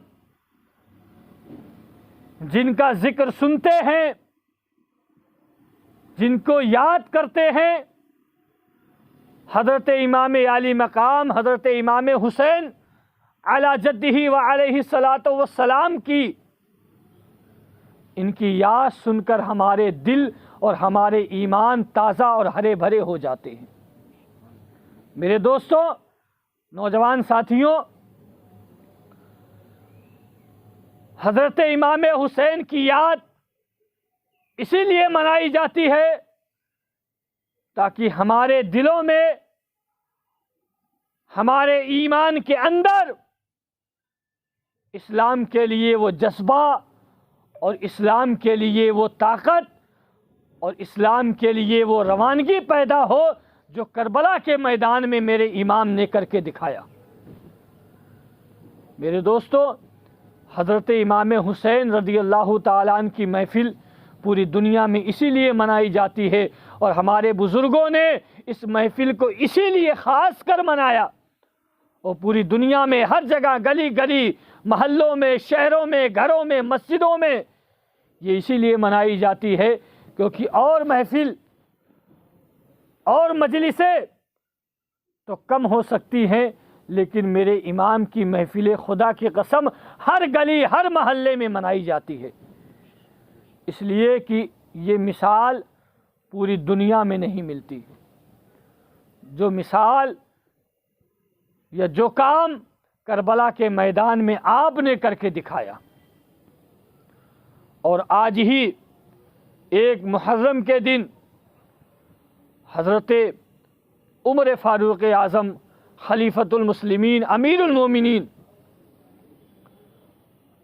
جن کا ذکر سنتے ہیں، جن کو یاد کرتے ہیں، حضرت امام عالی مقام حضرت امام حسین علی جدہ و علیہ الصلاۃ والسلام کی، ان کی یاد سن کر ہمارے دل اور ہمارے ایمان تازہ اور ہرے بھرے ہو جاتے ہیں۔ میرے دوستوں، نوجوان ساتھیوں، حضرت امام حسین کی یاد اسی لیے منائی جاتی ہے تاکہ ہمارے دلوں میں، ہمارے ایمان کے اندر اسلام کے لیے وہ جذبہ اور اسلام کے لیے وہ طاقت اور اسلام کے لیے وہ روانگی پیدا ہو جو کربلا کے میدان میں میرے امام نے کر کے دکھایا۔ میرے دوستو، حضرت امام حسین رضی اللہ تعالیٰ عنہ کی محفل پوری دنیا میں اسی لیے منائی جاتی ہے، اور ہمارے بزرگوں نے اس محفل کو اسی لیے خاص کر منایا، اور پوری دنیا میں ہر جگہ، گلی گلی، محلوں میں، شہروں میں، گھروں میں، مسجدوں میں یہ اسی لیے منائی جاتی ہے کیونکہ اور محفل اور مجلسیں تو کم ہو سکتی ہیں، لیکن میرے امام کی محفل خدا کی قسم ہر گلی، ہر محلے میں منائی جاتی ہے، اس لیے کہ یہ مثال پوری دنیا میں نہیں ملتی۔ جو مثال یا جو کام کربلا کے میدان میں آپ نے کر کے دکھایا، اور آج ہی ایک محرم کے دن حضرت عمر فاروق اعظم خلیفۃ المسلمین امیر المومنین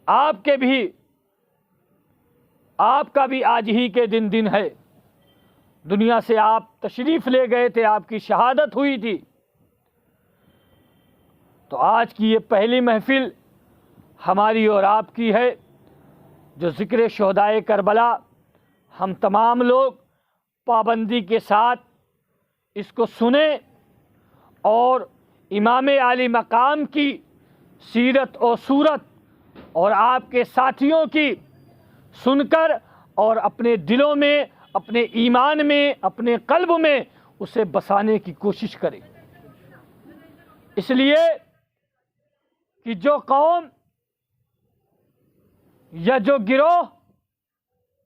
آپ کا بھی آج ہی کے دن ہے، دنیا سے آپ تشریف لے گئے تھے، آپ کی شہادت ہوئی تھی، تو آج کی یہ پہلی محفل ہماری اور آپ کی ہے جو ذکر شہدائے کربلا ہم تمام لوگ پابندی کے ساتھ اس کو سنیں اور امام عالی مقام کی سیرت و صورت اور آپ کے ساتھیوں کی سن کر اور اپنے دلوں میں، اپنے ایمان میں، اپنے قلب میں اسے بسانے کی کوشش کریں، اس لیے کہ جو قوم یا جو گروہ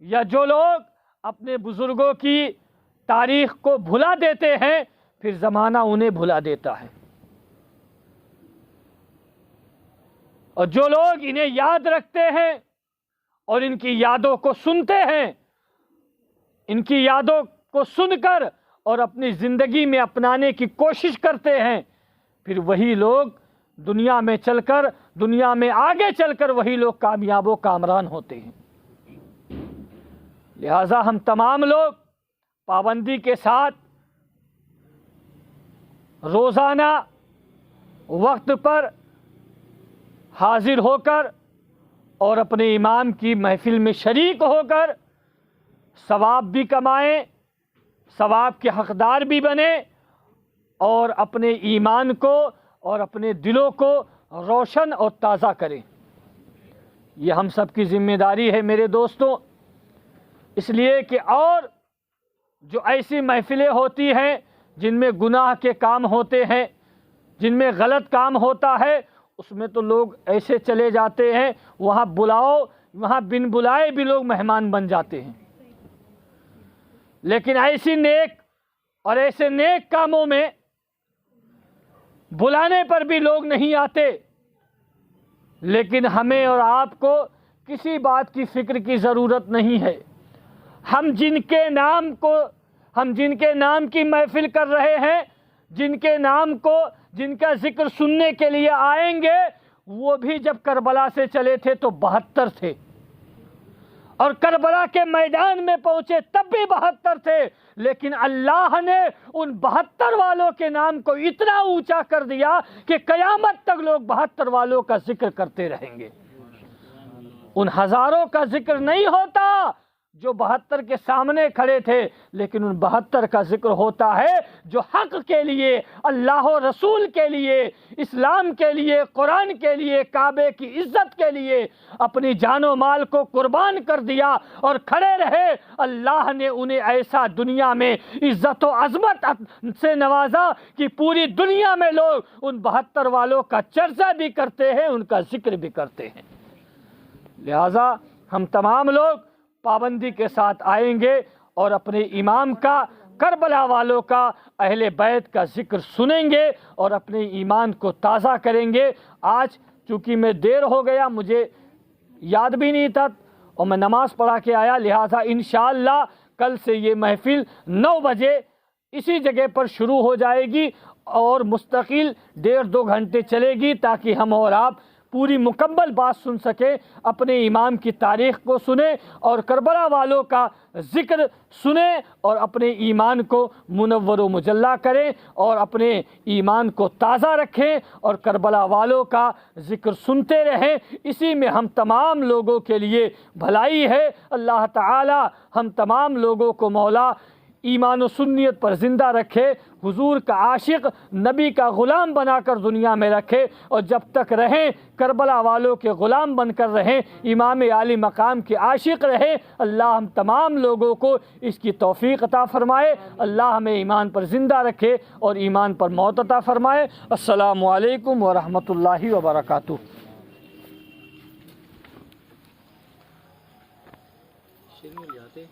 یا جو لوگ اپنے بزرگوں کی تاریخ کو بھلا دیتے ہیں، پھر زمانہ انہیں بھلا دیتا ہے، اور جو لوگ انہیں یاد رکھتے ہیں اور ان کی یادوں کو سنتے ہیں، ان کی یادوں کو سن کر اور اپنی زندگی میں اپنانے کی کوشش کرتے ہیں، پھر وہی لوگ دنیا میں چل کر، دنیا میں آگے چل کر وہی لوگ کامیاب و کامران ہوتے ہیں۔ لہذا ہم تمام لوگ پابندی کے ساتھ روزانہ وقت پر حاضر ہو کر اور اپنے امام کی محفل میں شریک ہو کر ثواب بھی کمائیں، ثواب کے حقدار بھی بنیں، اور اپنے ایمان کو اور اپنے دلوں کو روشن اور تازہ کریں۔ یہ ہم سب کی ذمہ داری ہے میرے دوستوں، اس لیے کہ اور جو ایسی محفلیں ہوتی ہیں جن میں گناہ کے کام ہوتے ہیں، جن میں غلط کام ہوتا ہے، اس میں تو لوگ ایسے چلے جاتے ہیں، وہاں وہاں بن بلائے بھی لوگ مہمان بن جاتے ہیں، لیکن ایسی نیک اور ایسے نیک کاموں میں بلانے پر بھی لوگ نہیں آتے، لیکن ہمیں اور آپ کو کسی بات کی فکر کی ضرورت نہیں ہے۔ ہم جن کے نام کی محفل کر رہے ہیں، جن کا ذکر سننے کے لیے آئیں گے، وہ بھی جب کربلا سے چلے تھے تو 72 تھے، اور کربلا کے میدان میں پہنچے تب بھی 72 تھے، لیکن اللہ نے ان 72 والوں کے نام کو اتنا اونچا کر دیا کہ قیامت تک لوگ 72 والوں کا ذکر کرتے رہیں گے۔ ان ہزاروں کا ذکر نہیں ہوتا جو 72 کے سامنے کھڑے تھے، لیکن ان 72 کا ذکر ہوتا ہے جو حق کے لیے، اللہ و رسول کے لیے، اسلام کے لیے، قرآن کے لیے، کعبے کی عزت کے لیے اپنی جان و مال کو قربان کر دیا اور کھڑے رہے۔ اللہ نے انہیں ایسا دنیا میں عزت و عظمت سے نوازا کہ پوری دنیا میں لوگ ان 72 والوں کا چرچا بھی کرتے ہیں، ان کا ذکر بھی کرتے ہیں۔ لہذا ہم تمام لوگ پابندی کے ساتھ آئیں گے اور اپنے امام کا، کربلا والوں کا، اہل بیت کا ذکر سنیں گے اور اپنے ایمان کو تازہ کریں گے۔ آج چونکہ میں دیر ہو گیا، مجھے یاد بھی نہیں تھا اور میں نماز پڑھا کے آیا، لہٰذا انشاءاللہ کل سے یہ محفل 9 بجے اسی جگہ پر شروع ہو جائے گی اور مستقل 1.5-2 گھنٹے چلے گی، تاکہ ہم اور آپ پوری مکمل بات سن سکیں، اپنے امام کی تاریخ کو سنیں اور کربلا والوں کا ذکر سنیں اور اپنے ایمان کو منور و مجلہ کریں اور اپنے ایمان کو تازہ رکھیں اور کربلا والوں کا ذکر سنتے رہیں۔ اسی میں ہم تمام لوگوں کے لیے بھلائی ہے۔ اللہ تعالی ہم تمام لوگوں کو مولا ایمان و سنیت پر زندہ رکھے، حضور کا عاشق، نبی کا غلام بنا کر دنیا میں رکھے، اور جب تک رہیں کربلا والوں کے غلام بن کر رہیں، امام عالی مقام کے عاشق رہیں۔ اللہ ہم تمام لوگوں کو اس کی توفیق عطا فرمائے، اللہ ہمیں ایمان پر زندہ رکھے اور ایمان پر موت عطا فرمائے۔ السلام علیکم ورحمۃ اللہ وبرکاتہ۔ شروع ہو جاتے